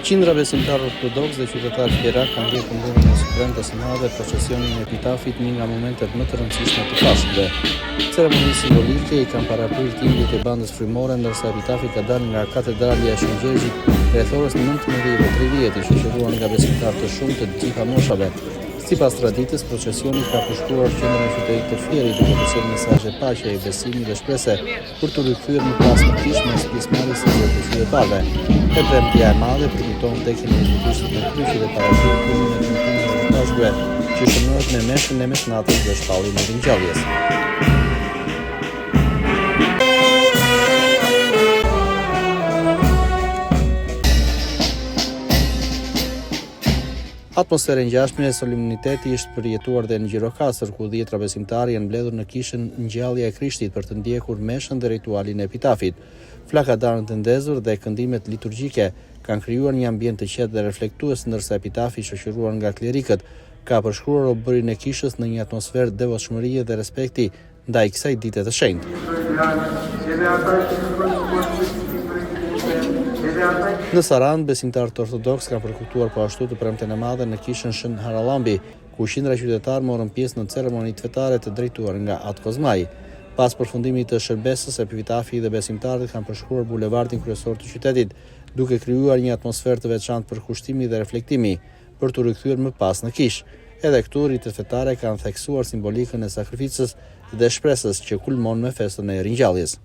Qindra besimtarë ortodoks dhe qytetarë fjerak kanë ndjekur këndimin e Supremtës së Madhe procesionin e epitafit, një nga momentet më të rëndësishme të Pashkëve. Ceremoni simbolike i kanë paraprirë timbrit e bandës frymore, ndërsa epitafi ka dalë nga katedralja e Shën Gjergjit rreth orës 19:30, i shoqëruar nga besimtarë të shumtë të gjitha moshave. Sipas traditës, procesioni ka përshkruar qendrën e qytetit të Fierit, duke përcjellë mesazhe paqe, besimi dhe shprese për të rikthyer në pas në kish mes pjesëmarrjes së qytetarëve. E premtja e madhe përfiton vdekjen e Jezusit në kryq dhe paraqit punën e këmbëve të Pashkëve, që shënohet me meshën e mesnatës dhe shpalljen e ringjalljes. Atmosfera e ngjashme e solemniteti është përjetuar dhe në Gjirokastër, ku 10 besimtarë janë mbledhur në kishën Ngjallja e Krishtit për të ndjekur meshën dhe ritualin e epitafit. Flakadarët e ndezur dhe këndimet liturgjike kanë krijuar një ambient të qetë dhe reflektues, ndërsa epitafi i shoqëruar nga klerikët ka përshkruar robërinë e kishës në një atmosferë devotshmërie dhe respekti ndaj kësaj dite të shenjtë. Në Sarand, besimtarët ortodoks kanë përkuptuar po ashtu të premten e madhe në kishën Shën Harallambi, ku qindra qytetarë morën pjesë në ceremonitë fetare të drejtuar nga Atë Kozmai. Pas përfundimit të shërbesës, epitafi dhe besimtarët kanë përshkruar bulevardin kryesor të qytetit, duke krijuar një atmosferë të veçantë për kushtimi dhe reflektimi, për të rikthyer më pas në kishë. Edhe këtu rritet fetare kanë theksuar simbolikën e sakrificës dhe shpresës që kulmon me festën e ringjalljes.